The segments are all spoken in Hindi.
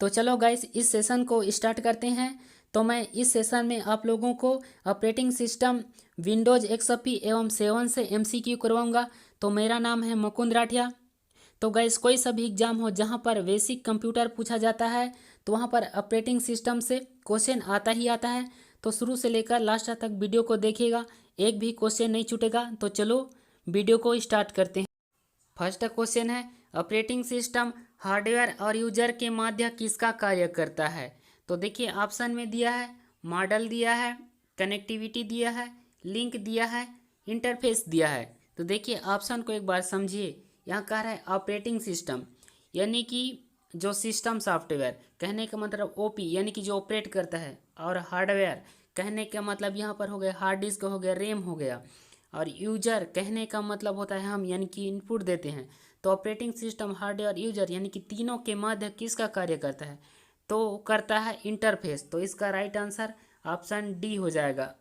तो चलो गाइस इस सेशन को स्टार्ट करते हैं। तो मैं इस सेशन में आप लोगों को ऑपरेटिंग सिस्टम विंडोज़ XP एवं 7 से MCQ करवाऊंगा। तो मेरा नाम है मुकुंद राठिया। तो गाइस कोई सा भी एग्जाम हो जहां पर बेसिक कंप्यूटर पूछा जाता है तो वहां पर ऑपरेटिंग सिस्टम से क्वेश्चन आता ही आता है। तो शुरू से लेकर लास्ट तक वीडियो को देखिएगा, एक भी क्वेश्चन नहीं छूटेगा। तो चलो वीडियो को स्टार्ट करते हैं। फर्स्ट क्वेश्चन है, ऑपरेटिंग सिस्टम हार्डवेयर और यूजर के मध्य किसका कार्य करता है। तो देखिए ऑप्शन में दिया है, मॉडल दिया है, कनेक्टिविटी दिया है, लिंक दिया है, इंटरफेस दिया है। तो देखिए ऑप्शन को एक बार समझिए। यहाँ कह रहा है ऑपरेटिंग सिस्टम यानी कि जो सिस्टम सॉफ्टवेयर, कहने का मतलब ओपी यानी कि जो ऑपरेट करता है, और हार्डवेयर कहने का मतलब यहाँ पर हो गया हार्ड डिस्क हो गया, रैम हो गया, और यूजर कहने का मतलब होता है हम यानी कि इनपुट देते हैं। तो ऑपरेटिंग सिस्टम हार्डवेयर यूजर यानी कि तीनों के मध्य किसका कार्य करता है, तो करता है इंटरफेस। तो इसका राइट आंसर ऑप्शन डी हो जाएगा।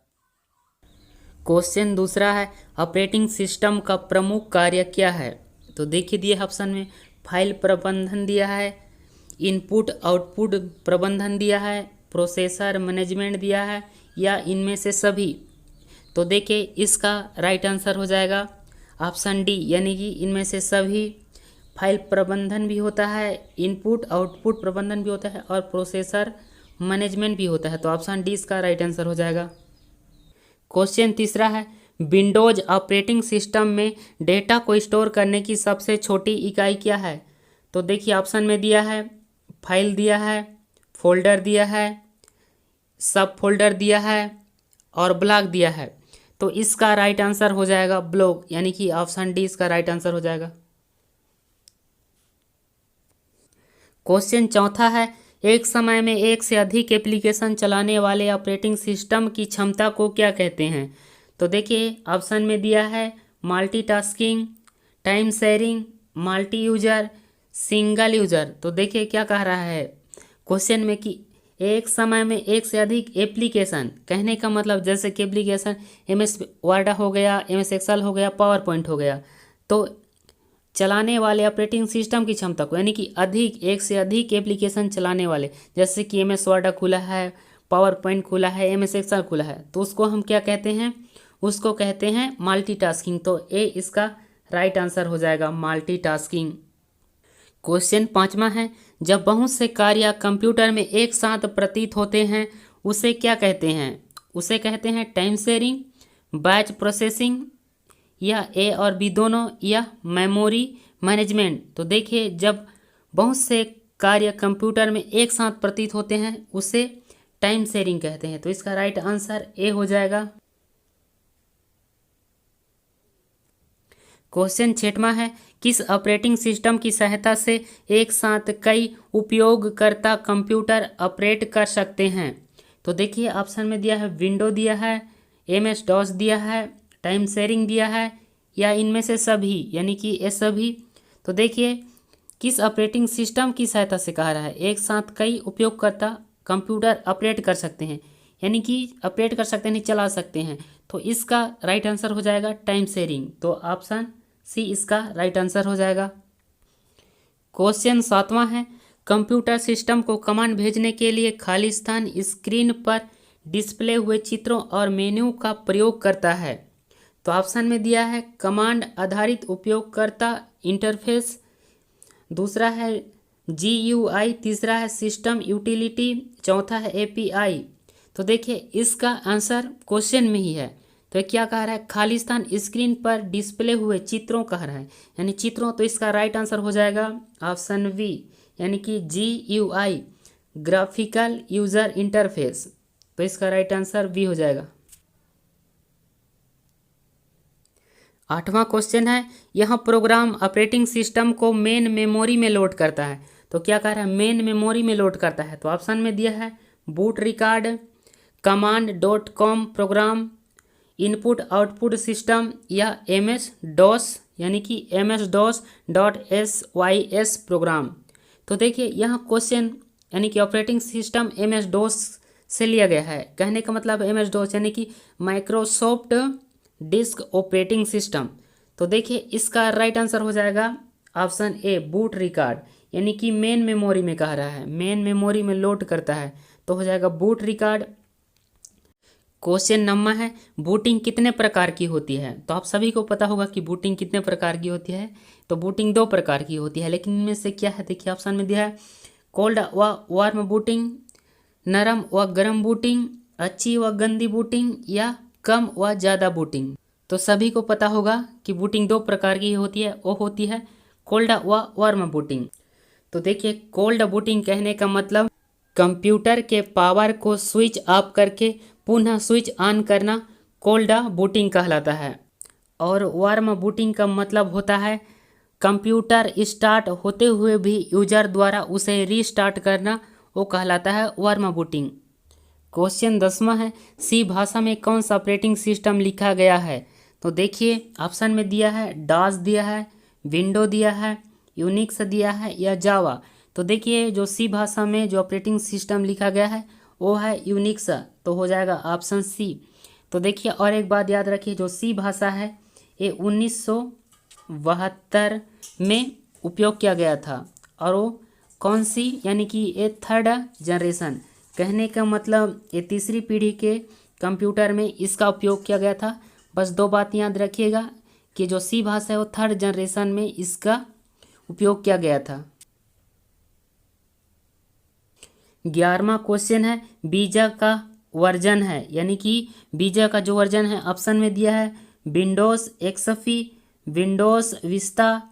क्वेश्चन दूसरा है, ऑपरेटिंग सिस्टम का प्रमुख कार्य क्या है। तो देखिए दिए ऑप्शन में, फाइल प्रबंधन दिया है, इनपुट आउटपुट प्रबंधन दिया है, प्रोसेसर मैनेजमेंट दिया है, या इनमें से सभी। तो देखिए इसका राइट आंसर हो जाएगा ऑप्शन डी यानी कि इनमें से सभी। फाइल प्रबंधन भी होता है, इनपुट आउटपुट प्रबंधन भी होता है, और प्रोसेसर मैनेजमेंट भी होता है। तो ऑप्शन डी इसका राइट आंसर हो जाएगा। क्वेश्चन तीसरा है, विंडोज ऑपरेटिंग सिस्टम में डेटा को स्टोर करने की सबसे छोटी इकाई क्या है। तो देखिए ऑप्शन में दिया है, फाइल दिया है, फोल्डर दिया है, सब फोल्डर दिया है, और ब्लॉक दिया है। तो इसका राइट आंसर हो जाएगा ब्लॉक यानी कि ऑप्शन डी इसका राइट आंसर हो जाएगा। क्वेश्चन चौथा है, एक समय में एक से अधिक एप्लीकेशन चलाने वाले ऑपरेटिंग सिस्टम की क्षमता को क्या कहते हैं। तो देखिए ऑप्शन में दिया है, multitasking, time sharing, multi user, single user. तो देखिए क्या कह रहा है क्वेश्चन में कि एक समय में एक से अधिक एप्लीकेशन, कहने का मतलब जैसे कि एप्लीकेशन MS वर्ड हो गया, MS एक्सेल हो गया, पावर पॉइंट हो गया। तो चलाने वाले ऑपरेटिंग सिस्टम की क्षमता को यानी कि अधिक, एक से अधिक एप्लीकेशन चलाने वाले, जैसे कि MS वर्ड खुला है, पावर पॉइंट खुला है, MS एक्सेल खुला है, तो उसको हम क्या कहते हैं, उसको कहते हैं मल्टीटास्किंग। तो ए इसका राइट आंसर हो जाएगा मल्टीटास्किंग। क्वेश्चन पांचवा है, जब बहुत से कार्य कंप्यूटर में एक साथ प्रतीत होते हैं उसे क्या कहते हैं। उसे कहते हैं टाइम शेयरिंग, बैच प्रोसेसिंग, या ए और बी दोनों, या मेमोरी मैनेजमेंट। तो देखिए जब बहुत से कार्य कंप्यूटर में एक साथ प्रतीत होते हैं उसे टाइम शेयरिंग कहते हैं। तो इसका राइट आंसर ए हो जाएगा। क्वेश्चन छठवां है, किस ऑपरेटिंग सिस्टम की सहायता से एक साथ कई उपयोगकर्ता कंप्यूटर ऑपरेट कर सकते हैं। तो देखिए ऑप्शन में दिया है, विंडो दिया है, MS DOS दिया है, टाइम शेयरिंग दिया है, या इनमें से सभी यानी कि ये सभी। तो देखिए किस ऑपरेटिंग सिस्टम की सहायता से कहा रहा है एक साथ कई उपयोगकर्ता कंप्यूटर ऑपरेट कर सकते हैं, यानी कि ऑपरेट कर सकते हैं, चला सकते हैं। तो इसका राइट आंसर हो जाएगा टाइम शेयरिंग। तो ऑप्शन सी इसका राइट आंसर हो जाएगा। क्वेश्चन सातवां है, कंप्यूटर सिस्टम को कमांड भेजने के लिए खाली स्थान स्क्रीन पर डिस्प्ले हुए चित्रों और मेन्यू का प्रयोग करता है। तो ऑप्शन में दिया है, कमांड आधारित उपयोगकर्ता इंटरफेस, दूसरा है GUI, तीसरा है सिस्टम यूटिलिटी, चौथा है API। तो देखिए इसका आंसर क्वेश्चन में ही है। तो क्या कह रहा है, खालिस्तान स्क्रीन पर डिस्प्ले हुए चित्रों कह रहा है, यानी चित्रों। तो इसका राइट आंसर हो जाएगा ऑप्शन वी यानी कि GUI, ग्राफिकल यूजर इंटरफेस। तो इसका राइट आंसर वी हो जाएगा। आठवां क्वेश्चन है, यह प्रोग्राम ऑपरेटिंग सिस्टम को मेन मेमोरी में लोड करता है। तो क्या कह रहा है, मेन मेमोरी में लोड करता है। तो ऑप्शन में दिया है, boot record, command.com program, input output system, या MS DOS यानी कि MS-DOS.sys प्रोग्राम। तो देखिए यह क्वेश्चन यानी कि ऑपरेटिंग सिस्टम MS DOS से लिया गया है, कहने का मतलब MS DOS यानी कि माइक्रोसॉफ्ट डिस्क ऑपरेटिंग सिस्टम। तो देखिए इसका राइट आंसर हो जाएगा ऑप्शन ए, बूट रिकॉर्ड यानी कि मेन मेमोरी में कह रहा है, मेन मेमोरी में लोड करता है, तो हो जाएगा बूट रिकॉर्ड। क्वेश्चन नंबर है बूटिंग कितने प्रकार की होती है। तो आप सभी को पता होगा कि बूटिंग कितने प्रकार की होती है। तो बूटिंग 2 प्रकार की होती है, लेकिन इनमें से क्या है, देखिए ऑप्शन में दिया है कोल्ड व वार्म बूटिंग, नरम व गर्म बूटिंग, अच्छी व गंदी बूटिंग, या कम व ज़्यादा बूटिंग। तो सभी को पता होगा कि बूटिंग 2 प्रकार की होती है, वो होती है कोल्ड व वार्म बूटिंग। तो देखिए कोल्ड बूटिंग कहने का मतलब कंप्यूटर के पावर को स्विच ऑफ करके पुनः स्विच ऑन करना कोल्ड बूटिंग कहलाता है। और वार्म बूटिंग का मतलब होता है कंप्यूटर स्टार्ट होते हुए भी यूजर द्वारा उसे रीस्टार्ट करना, वो कहलाता है वार्म बूटिंग। क्वेश्चन 10वां है सी भाषा में कौन सा ऑपरेटिंग सिस्टम लिखा गया है। तो देखिए ऑप्शन में दिया है डॉस दिया है, विंडो दिया है, यूनिक्स दिया है, या जावा। तो देखिए जो सी भाषा में जो ऑपरेटिंग सिस्टम लिखा गया है वो है यूनिक्स, तो हो जाएगा ऑप्शन सी। तो देखिए और एक बात याद रखिए, जो सी भाषा है ये 1972 में उपयोग किया गया था, और वो कौन सी, यानी कि ये 3rd जनरेशन, कहने का मतलब ये 3री पीढ़ी के कंप्यूटर में इसका उपयोग किया गया था। बस 2 बात याद रखिएगा कि जो सी भाषा है वो 3rd जनरेशन में इसका उपयोग किया गया था। 11वां क्वेश्चन है बीजा का वर्जन है, यानी कि बीजा का जो वर्जन है ऑप्शन में दिया है विंडोज़ एक्सपी, विंडोज़ विस्टा,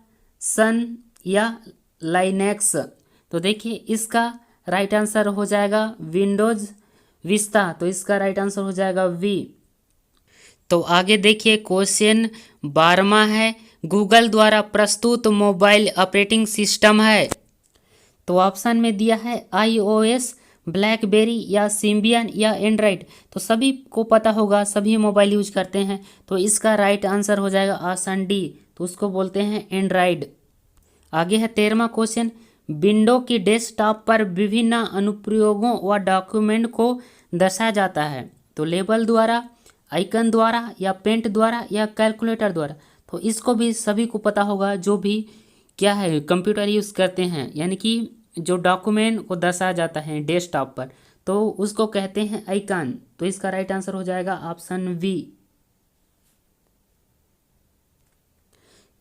सन, या लाइनेक्स। तो देखिए इसका राइट आंसर हो जाएगा विंडोज़ विस्टा, तो इसका राइट आंसर हो जाएगा वी। तो आगे देखिए क्वेश्चन 12वां है गूगल द्वारा प्रस्तुत मोबाइल ऑपरेटिंग सिस्टम है। तो ऑप्शन में दिया है iOS, ब्लैकबेरी, या सिम्बियन, या एंड्रॉयड। तो सभी को पता होगा, सभी मोबाइल यूज करते हैं, तो इसका राइट आंसर हो जाएगा ऑप्शन डी, तो उसको बोलते हैं एंड्रॉयड। आगे है 13वां क्वेश्चन विंडो की डेस्कटॉप पर विभिन्न अनुप्रयोगों व डॉक्यूमेंट को दर्शाया जाता है। तो लेबल द्वारा, आइकन द्वारा, या पेंट द्वारा, या कैलकुलेटर द्वारा। तो इसको भी सभी को पता होगा जो भी क्या है कंप्यूटर यूज़ करते हैं, यानी कि जो डॉक्यूमेंट को दर्शाया जाता है डेस्कटॉप पर, तो उसको कहते हैं आइकन। तो इसका राइट आंसर हो जाएगा ऑप्शन वी।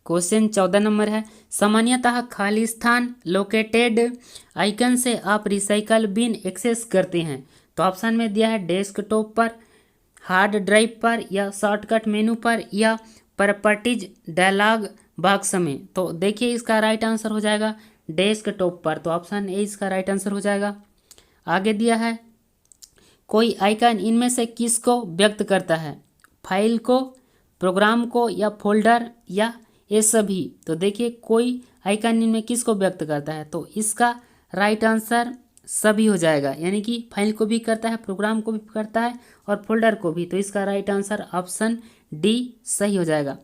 क्वेश्चन 14 नंबर है सामान्यतः खाली स्थान लोकेटेड आइकन से आप रिसाइकल बिन एक्सेस करते हैं। तो ऑप्शन में दिया है डेस्कटॉप पर, हार्ड ड्राइव पर, या शॉर्टकट मेनू पर, या प्रॉपर्टीज डायलॉग बॉक्स में। तो देखिए इसका राइट आंसर हो जाएगा डेस्कटॉप पर, तो ऑप्शन ए इसका राइट आंसर हो जाएगा। आगे दिया है कोई आइकन इनमें से किसको व्यक्त करता है, फाइल को, प्रोग्राम को, या फोल्डर, या ये सभी। तो देखिए कोई आइकन इनमें किसको व्यक्त करता है, तो इसका राइट आंसर सभी हो जाएगा, यानी कि फाइल को भी करता है, प्रोग्राम को भी करता है, और फोल्डर को भी। तो इसका राइट आंसर ऑप्शन डी सही हो जाएगा।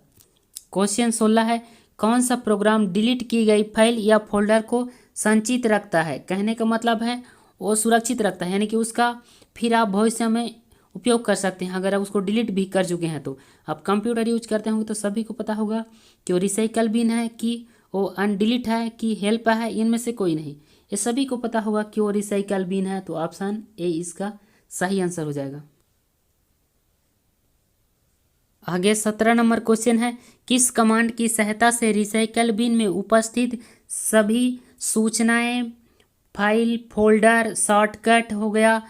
क्वेश्चन 16 है कौन सा प्रोग्राम डिलीट की गई फाइल या फोल्डर को संचित रखता है। कहने का मतलब है वो सुरक्षित रखता है, यानी कि उसका फिर आप भविष्य में उपयोग कर सकते हैं अगर आप उसको डिलीट भी कर चुके हैं। तो आप कंप्यूटर यूज करते होंगे तो सभी को पता होगा कि वो रिसाइकल बिन है, कि वो अनडिलीट है, कि हेल्प है, इनमें से कोई नहीं। ये सभी को पता होगा कि वो रिसाइकल बिन है, तो ऑप्शन ए इसका सही आंसर हो जाएगा। आगे 17 नंबर क्वेश्चन है किस कमांड की सहायता से रिसाइकल बिन में उपस्थित सभी सूचनाएं, फाइल, फोल्डर, शॉर्टकट हो गया,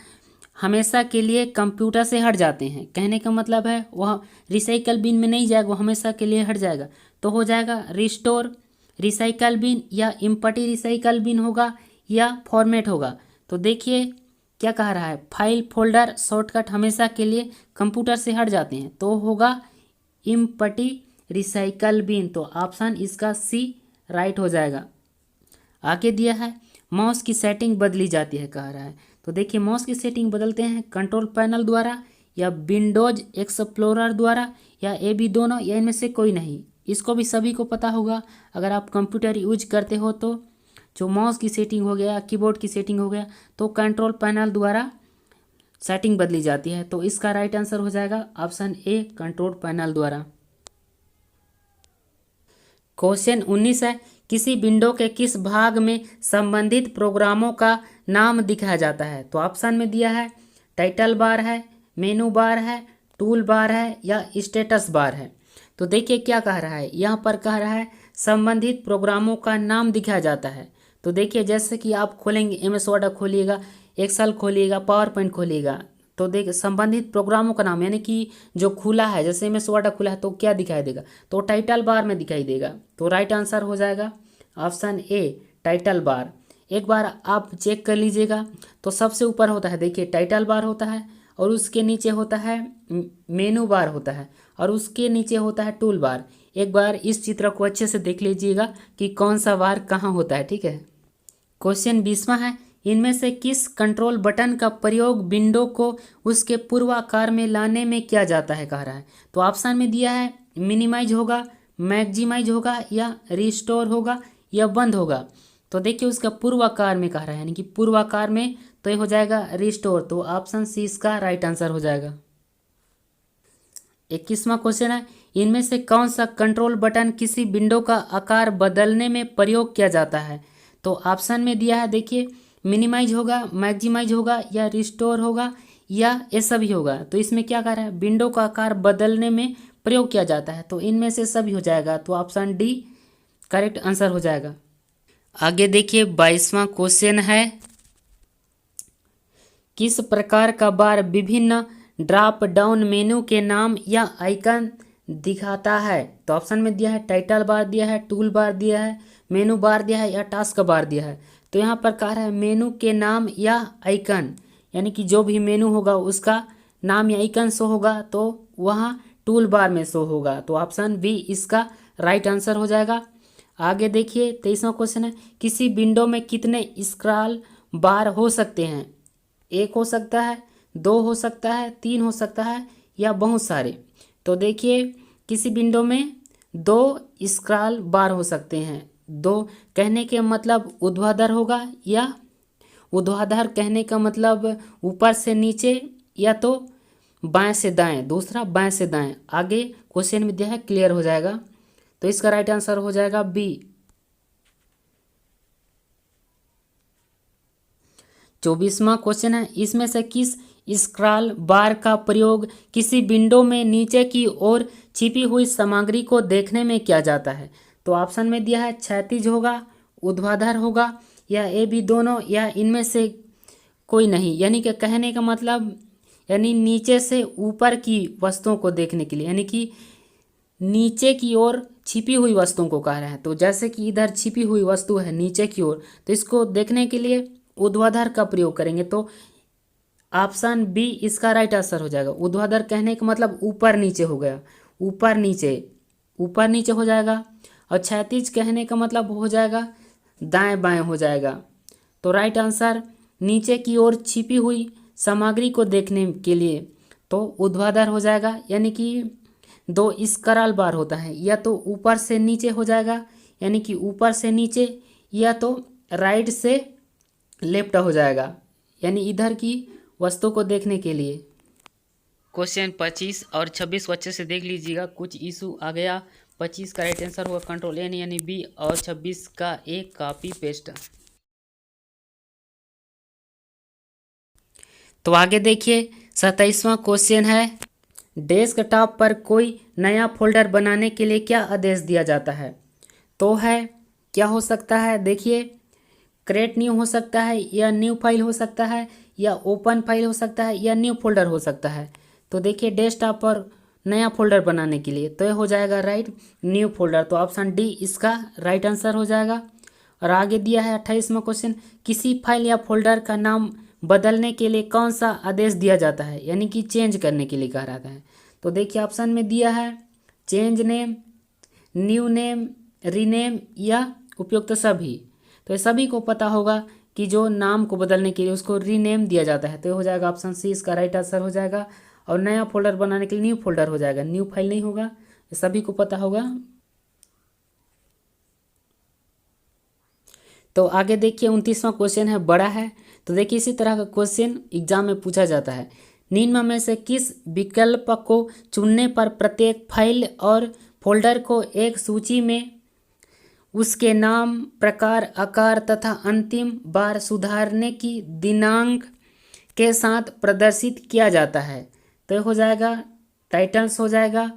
हमेशा के लिए कंप्यूटर से हट जाते हैं। कहने का मतलब है वह रिसाइकल बिन में नहीं जाएगा, वो हमेशा के लिए हट जाएगा। तो हो जाएगा रिस्टोर रिसाइकल बिन, या इम्पटी रिसाइकल बिन होगा, या फॉर्मेट होगा। तो देखिए क्या कह रहा है, फाइल, फोल्डर, शॉर्टकट हमेशा के लिए कंप्यूटर से हट जाते हैं, तो होगा इम्पटी रिसाइकल बिन। तो ऑप्शन इसका सी राइट हो जाएगा। आगे दिया है माउस की सेटिंग बदली जाती है कह रहा है। तो देखिए माउस की सेटिंग बदलते हैं कंट्रोल पैनल द्वारा, या विंडोज एक्सप्लोरर द्वारा, या ये भी दोनों, या इनमें से कोई नहीं। इसको भी सभी को पता होगा अगर आप कंप्यूटर यूज करते हो, तो जो माउस की सेटिंग हो गया, कीबोर्ड की सेटिंग हो गया, तो कंट्रोल पैनल द्वारा सेटिंग बदली जाती है। तो इसका राइट आंसर हो जाएगा ऑप्शन ए कंट्रोल पैनल द्वारा। क्वेश्चन 19 है किसी विंडो के किस भाग में संबंधित प्रोग्रामों का नाम दिखाया जाता है? तो ऑप्शन में दिया है टाइटल बार है, मेनू बार है, टूल बार है या स्टेटस बार है। तो देखिए क्या कह रहा है, यहाँ पर कह रहा है संबंधित प्रोग्रामों का नाम दिखाया जाता है। तो देखिए जैसे कि आप खोलेंगे MS वर्ड खोलिएगा, एक्सेल खोलिएगा, पावर पॉइंट खोलिएगा, तो देखिए संबंधित प्रोग्रामों का नाम यानी कि जो खुला है, जैसे MS वर्ड खुला है तो क्या दिखाई देगा, तो टाइटल बार में दिखाई देगा। तो राइट आंसर हो जाएगा ऑप्शन ए टाइटल बार। एक बार आप चेक कर लीजिएगा, तो सबसे ऊपर होता है देखिए टाइटल बार होता है, और उसके नीचे होता है मेनू बार होता है, और उसके नीचे होता है टूल बार। एक बार इस चित्र को अच्छे से देख लीजिएगा कि कौन सा बार कहाँ होता है, ठीक है। क्वेश्चन 20वां है, इनमें से किस कंट्रोल बटन का प्रयोग विंडो को उसके पूर्व आकार में लाने में किया जाता है, कह रहा है। तो ऑप्शन में दिया है मिनिमाइज होगा, मैक्सिमाइज होगा या रिस्टोर होगा या बंद होगा। तो देखिए उसका पूर्व आकार में कह रहा है, यानी कि पूर्व आकार में, तो ये हो जाएगा रिस्टोर। तो ऑप्शन सी इसका राइट आंसर हो जाएगा। 21वां क्वेश्चन है, इनमें से कौन सा कंट्रोल बटन किसी विंडो का आकार बदलने में प्रयोग किया जाता है? तो ऑप्शन में दिया है देखिए मिनिमाइज होगा, मैक्सिमाइज होगा या रिस्टोर होगा या ये सभी होगा। तो इसमें क्या कह रहा है, विंडो का आकार बदलने में प्रयोग किया जाता है, तो इनमें से सभी हो जाएगा। तो ऑप्शन डी करेक्ट आंसर हो जाएगा। आगे देखिए 22वां क्वेश्चन है, किस प्रकार का बार विभिन्न ड्रॉप डाउन मेनू के नाम या आइकन दिखाता है? तो ऑप्शन में दिया है टाइटल बार दिया है, टूल बार दिया है, मेनू बार दिया है या टास्क बार दिया है। तो यहाँ पर कह रहा है मेनू के नाम या आइकन, यानी कि जो भी मेनू होगा उसका नाम या आइकन शो होगा तो वहाँ टूल बार में शो होगा। तो ऑप्शन बी इसका राइट आंसर हो जाएगा। आगे देखिए 23वां क्वेश्चन है, किसी विंडो में कितने स्क्रॉल बार हो सकते हैं? एक हो सकता है, दो हो सकता है, तीन हो सकता है या बहुत सारे। तो देखिए किसी विंडो में दो स्क्रॉल बार हो सकते हैं। दो कहने के मतलब ऊर्ध्वाधर होगा, या ऊर्ध्वाधर कहने का मतलब ऊपर से नीचे या तो बाएं से दाएं, दूसरा बाएं से दाएं। आगे क्वेश्चन में दिया है क्लियर हो जाएगा, तो इसका राइट आंसर हो जाएगा बी। 24वां क्वेश्चन है, इसमें से किस स्क्रॉल बार का प्रयोग किसी विंडो में नीचे की ओर छिपी हुई सामग्री को देखने में किया जाता है? तो ऑप्शन में दिया है क्षैतिज होगा, ऊर्ध्वाधर होगा या ए बी दोनों या इनमें से कोई नहीं। यानी कि कहने का मतलब यानी नीचे से ऊपर की वस्तुओं को देखने के लिए, यानी कि नीचे की ओर छिपी हुई वस्तुओं को कह रहे हैं। तो जैसे कि इधर छिपी हुई वस्तु है नीचे की ओर, तो इसको देखने के लिए ऊर्ध्वाधर का प्रयोग करेंगे। तो ऑप्शन बी इसका राइट आंसर हो जाएगा। ऊर्ध्वाधर कहने का मतलब ऊपर नीचे हो गया, ऊपर नीचे हो जाएगा। और क्षैतिज कहने का मतलब हो जाएगा दाएं बाएं हो जाएगा। तो राइट आंसर नीचे की ओर छिपी हुई सामग्री को देखने के लिए तो ऊर्ध्वाधर हो जाएगा। यानी कि दो स्क्रॉल बार होता है, या तो ऊपर से नीचे हो जाएगा यानी कि ऊपर से नीचे, या तो राइट से लेफ्ट हो जाएगा यानी इधर की वस्तु को देखने के लिए। क्वेश्चन 25 और 26 को अच्छे से देख लीजिएगा, कुछ इशू आ गया। 25 का राइट आंसर होगा कंट्रोल एन यानी बी, और 26 का एक कॉपी पेस्ट। तो आगे देखिए 27वां क्वेश्चन है, डेस्कटॉप पर कोई नया फोल्डर बनाने के लिए क्या आदेश दिया जाता है? तो है क्या हो सकता है, देखिए क्रिएट न्यू हो सकता है, या न्यू फाइल हो सकता है, या ओपन फाइल हो सकता है, या न्यू फोल्डर हो सकता है। तो देखिए डेस्कटॉप पर नया फोल्डर बनाने के लिए तो ये हो जाएगा राइट न्यू फोल्डर। तो ऑप्शन डी इसका राइट आंसर हो जाएगा। और आगे दिया है 28वां क्वेश्चन, किसी फाइल या फोल्डर का नाम बदलने के लिए कौन सा आदेश दिया जाता है, यानी कि चेंज करने के लिए कह रहा है। तो देखिए ऑप्शन में दिया है change name, new name, rename या उपयुक्त सभी। तो ये सभी को पता होगा कि जो नाम को बदलने के लिए उसको रीनेम दिया जाता है। तो ये हो जाएगा ऑप्शन सी इसका राइट आंसर हो जाएगा। और नया फोल्डर बनाने के लिए न्यू फोल्डर हो जाएगा, न्यू फाइल नहीं होगा, ये सभी को पता होगा। तो आगे देखिए 29वां क्वेश्चन है, बड़ा है। तो देखिए इसी तरह का क्वेश्चन एग्जाम में पूछा जाता है, निम्न में से किस विकल्प को चुनने पर प्रत्येक फाइल और फोल्डर को एक सूची में उसके नाम, प्रकार, आकार तथा अंतिम बार सुधारने की दिनांक के साथ प्रदर्शित किया जाता है। तो ये हो जाएगा टाइटल्स हो जाएगा,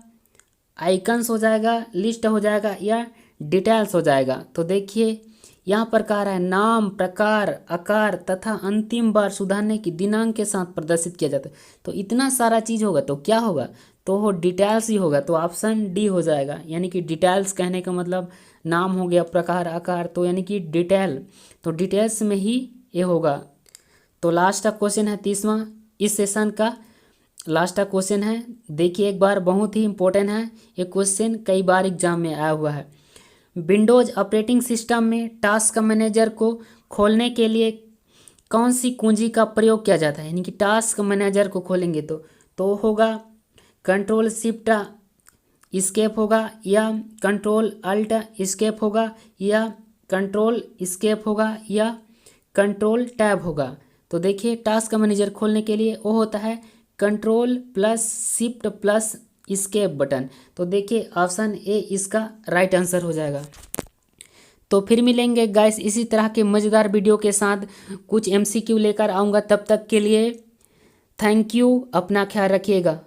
आइकन्स हो जाएगा, लिस्ट हो जाएगा या डिटेल्स हो जाएगा। तो देखिए यहाँ पर कह रहा है नाम, प्रकार, आकार तथा अंतिम बार सुधारने की दिनांक के साथ प्रदर्शित किया जाता है। तो इतना सारा चीज़ होगा तो क्या होगा, तो वो डिटेल्स ही होगा। तो ऑप्शन डी हो जाएगा, यानी कि डिटेल्स कहने का मतलब नाम हो गया, प्रकार, आकार, तो यानी कि डिटेल, तो डिटेल्स में ही ये होगा। तो लास्ट का क्वेश्चन है 30वां इस सेशन का लास्ट का क्वेश्चन है। देखिए एक बार, बहुत ही इंपॉर्टेंट है ये क्वेश्चन, कई बार एग्जाम में आया हुआ है। विंडोज ऑपरेटिंग सिस्टम में टास्क मैनेजर को खोलने के लिए कौन सी कुंजी का प्रयोग किया जाता है, यानी कि टास्क मैनेजर को खोलेंगे तो होगा कंट्रोल शिफ्ट इस्केप होगा, या कंट्रोल अल्ट इस्केप होगा, या कंट्रोल इस्केप होगा, या कंट्रोल टैब होगा। तो देखिए टास्क मैनेजर खोलने के लिए वो होता है control plus shift plus escape button. तो देखिए ऑप्शन ए इसका राइट आंसर हो जाएगा। तो फिर मिलेंगे गाइस इसी तरह के मज़ेदार वीडियो के साथ, कुछ एमसीक्यू लेकर आऊँगा। तब तक के लिए थैंक यू, अपना ख्याल रखिएगा।